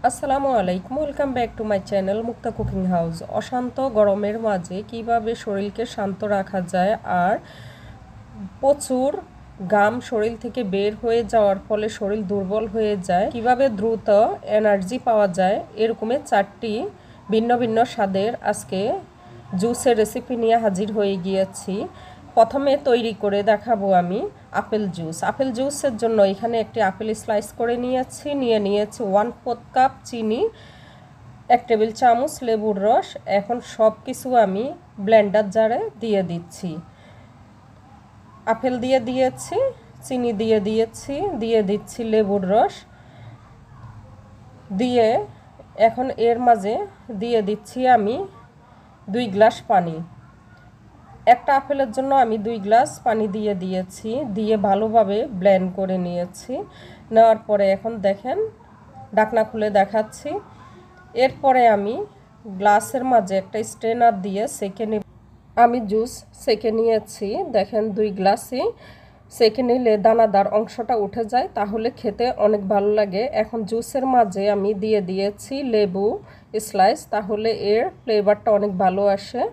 আসসালামু আলাইকুম, welcome back to my channel Mukta cooking house. অশান্ত গরমের মাঝে কিভাবে শরীরকে শান্ত রাখা যায় আর প্রচুর ঘাম শরীর থেকে বের হয়ে যাওয়ার ফলে শরীর দুর্বল হয়ে যায়, কিভাবে দ্রুত এনার্জি পাওয়া যায়, এরকমের 4টি ভিন্ন ভিন্ন স্বাদের আজকে জুসের রেসিপি নিয়ে হাজির হয়ে গিয়েছি। প্রথমে তৈরি করে দেখাবো আমি আপেল জুস। আপেল জুসের জন্য এখানে একটি আপেল স্লাইস করে নিয়েছি 1/4 কাপ চিনি, 1 টেবিল চামচ লেবুর রস। এখন সব কিছু আমি ব্লেন্ডার জারে দিয়ে দিচ্ছি। আপেল দিয়ে দিয়েছি, চিনি দিয়ে দিচ্ছি লেবুর রস দিয়ে এখন এর মাঝে দিয়ে দিচ্ছি আমি 2 গ্লাস পানি। একটা আপেলের জন্য আমি 2 গ্লাস পানি দিয়ে ভালোভাবে ব্লেন্ড করে নিয়েছি। নেওয়ার পরে এখন দেখেন ঢাকনা খুলে দেখাচ্ছি। এরপরে আমি গ্লাসের মাঝে একটা স্ট্রেনার দিয়ে আমি জুস সেকে নিয়েছি। দেখেন 2 গ্লাসই সেকে নিলে দানাদার অংশটা উঠে যায়, তাহলে খেতে অনেক ভালো লাগে। এখন জুসের মাঝে আমি দিয়ে দিয়েছি লেবু স্লাইস, তাহলে এর ফ্লেভারটা অনেক ভালো আসে।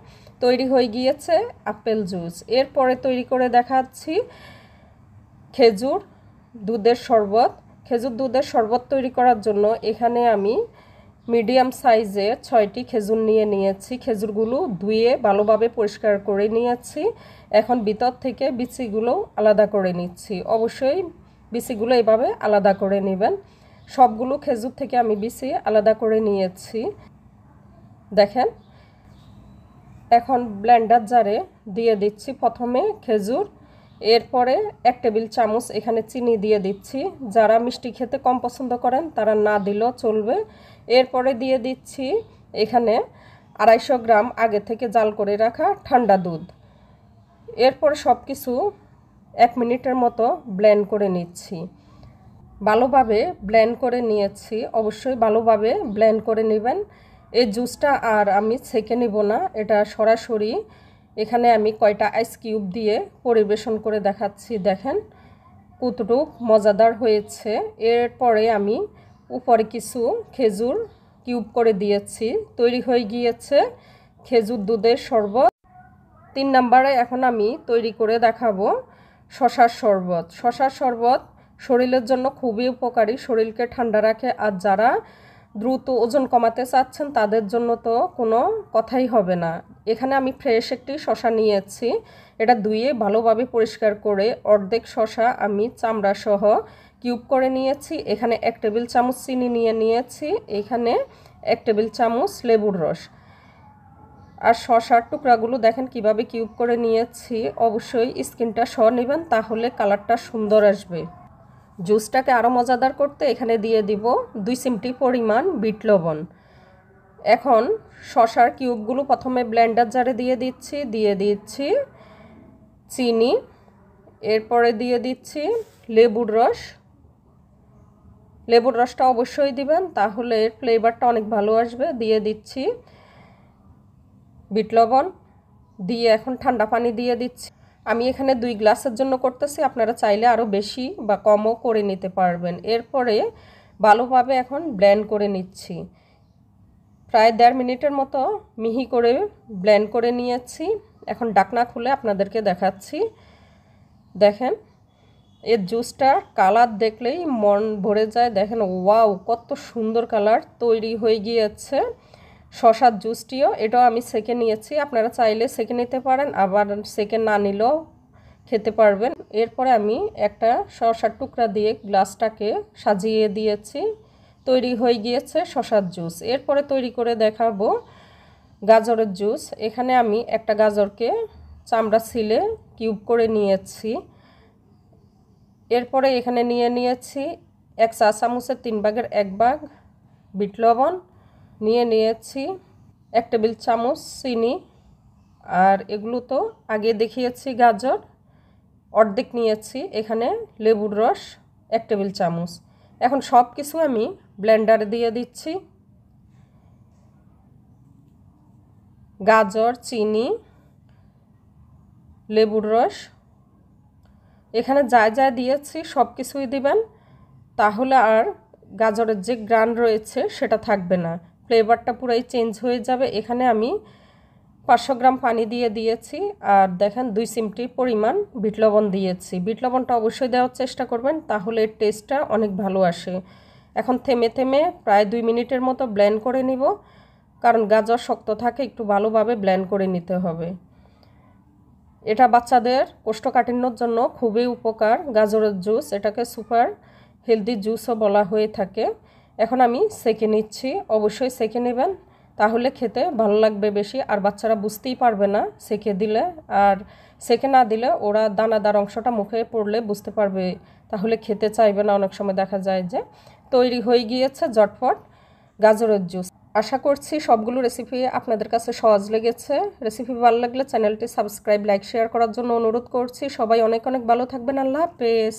তৈরি হয়ে গিয়েছে আপেল জুস। এরপরে তৈরি করে দেখাচ্ছি খেজুর দুধের শরবত। খেজুর দুধের শরবত তৈরি করার জন্য এখানে আমি মিডিয়াম সাইজের 6টি খেজুর নিয়েছি। খেজুরগুলো ধুয়ে ভালোভাবে পরিষ্কার করে নিয়েছি। এখন ভিতর থেকে বিচিগুলো আলাদা করে নিচ্ছি। অবশ্যই বিচিগুলো এভাবে আলাদা করে নেবেন। সবগুলো খেজুর থেকে আমি বিচি আলাদা করে নিয়েছি। দেখেন এখন ব্লেন্ডার জারে দিয়ে দিচ্ছি প্রথমে খেজুর, এরপরে 1 টেবিল চামচ এখানে চিনি দিয়ে দিচ্ছি। যারা মিষ্টি খেতে কম পছন্দ করেন তারা না দিলেও চলবে। এরপরে দিয়ে দিচ্ছি এখানে 250 গ্রাম আগে থেকে জাল করে রাখা ঠান্ডা দুধ। এরপর সব কিছু 1 মিনিটের মতো ব্লেন্ড করে নিচ্ছি। ভালোভাবে ব্লেন্ড করে নিয়েছি, অবশ্যই ভালোভাবে ব্লেন্ড করে নেবেন। এই জুসটা আর আমি ছেঁকে নিব না, এটা সরাসরি এখানে আমি কয়টা আইস কিউব দিয়ে পরিবেশন করে দেখাচ্ছি। দেখেন কতটুকু মজাদার হয়েছে। এরপরে আমি উপরে কিছু খেজুর কিউব করে দিয়েছি। তৈরি হয়ে গিয়েছে খেজুর দুধের শরবত। 3 নম্বরে এখন আমি তৈরি করে দেখাবো শসার শরবত। শসার শরবত শরীরের জন্য খুবই উপকারী, শরীরকে ঠান্ডা রাখে। আর যারা দ্রুত ওজন কমাতে চাচ্ছেন তাদের জন্য তো কোনো কথাই হবে না। এখানে আমি ফ্রেশ একটি শসা নিয়েছি, এটা ধুয়ে ভালোভাবে পরিষ্কার করে অর্ধেক শসা আমি চামড়া সহ কিউব করে নিয়েছি। এখানে 1 টেবিল চামচ চিনি নিয়েছি, এখানে 1 টেবিল চামচ লেবুর রস। আর শসার টুকরাগুলো দেখেন কিভাবে কিউব করে নিয়েছি। অবশ্যই স্কিনটা সহ নেবেন, তাহলে কালারটা সুন্দর আসবে। জুসটাকে আরও মজাদার করতে এখানে দিয়ে দিব 2 চিমটি পরিমাণ বিট লবণ। এখন শসার কিউবগুলো প্রথমে ব্লেন্ডার জারে দিয়ে দিচ্ছি চিনি, এরপরে দিয়ে দিচ্ছি লেবুর রস। লেবুর রসটা অবশ্যই দিবেন, তাহলে ফ্লেভারটা অনেক ভালো আসবে। দিয়ে দিচ্ছি বিট লবণ, দিয়ে এখন ঠান্ডা পানি দিয়ে দিচ্ছি। আমি এখানে 2 গ্লাসের জন্য করতেছি, আপনারা চাইলে আরও বেশি বা কমও করে নিতে পারবেন। এরপরে ভালোভাবে এখন ব্লেন্ড করে নিচ্ছি। প্রায় 1.5 মিনিটের মতো মিহি করে ব্লেন্ড করে নিয়েছি। এখন ঢাকনা খুলে আপনাদেরকে দেখাচ্ছি। দেখেন এর জুসটার কালার দেখলেই মন ভরে যায়। দেখেন ওয়াও, কত সুন্দর কালার তৈরি হয়ে গিয়েছে শসার জুসটিও। এটাও আমি সেকে নিয়েছি, আপনারা চাইলে সেকে নিতে পারেন, আবার সেকে না নিলেও খেতে পারবেন। এরপরে আমি একটা শসার টুকরা দিয়ে গ্লাসটাকে সাজিয়ে দিয়েছি। তৈরি হয়ে গিয়েছে শসার জুস। এরপরে তৈরি করে দেখাবো গাজরের জুস। এখানে আমি একটা গাজরকে চামড়া ছিলে কিউব করে নিয়েছি। এরপরে এখানে নিয়েছি 1 চা চামচের 3 ভাগের 1 ভাগ বিট লবণ, নিয়েছি 1 টেবিল চামচ চিনি, আর এগুলো তো আগে দেখিয়েছি গাজর। অর্ধেক নিয়েছি এখানে লেবুর রস 1 টেবিল চামচ। এখন সব কিছু আমি ব্লেন্ডারে দিয়ে দিচ্ছি। গাজর, চিনি, লেবুর রস, এখানে যা যা দিয়েছি সব কিছুই দিবেন, তাহলে আর গাজরের যে গ্রান রয়েছে সেটা থাকবে না, ফ্লেভারটা পুরাই চেঞ্জ হয়ে যাবে। এখানে আমি 500 গ্রাম পানি দিয়ে দিয়েছি, আর দেখেন 2 চিমটি পরিমাণ বিট লবণ দিয়েছি। বিট লবণটা অবশ্যই দেওয়ার চেষ্টা করবেন, তাহলে এর টেস্টটা অনেক ভালো আসে। এখন থেমে থেমে প্রায় 2 মিনিটের মতো ব্লেন্ড করে নিব, কারণ গাজর শক্ত থাকে, একটু ভালোভাবে ব্লেন্ড করে নিতে হবে। এটা বাচ্চাদের কোষ্ঠকাঠিন্যর জন্য খুবই উপকার। গাজরের জুস, এটাকে সুপার হেলদি জুসও বলা হয়ে থাকে। এখন আমি সেঁকে নিচ্ছি, অবশ্যই সেঁকে নেবেন, তাহলে খেতে ভালো লাগবে বেশি, আর বাচ্চারা বুঝতেই পারবে না সেঁকে দিলে। আর সেঁকে না দিলে ওরা দানাদার অংশটা মুখে পড়লে বুঝতে পারবে, তাহলে খেতে চাইবে না। অনেক সময় দেখা যায় যে তৈরি হয়ে গিয়েছে ঝটপট গাজরের জুস। আশা করছি সবগুলো রেসিপি আপনাদের কাছে সহজ লেগেছে। রেসিপি ভালো লাগলে চ্যানেলটি সাবস্ক্রাইব, লাইক, শেয়ার করার জন্য অনুরোধ করছি। সবাই অনেক অনেক ভালো থাকবেন। আল্লাহ হাফেজ।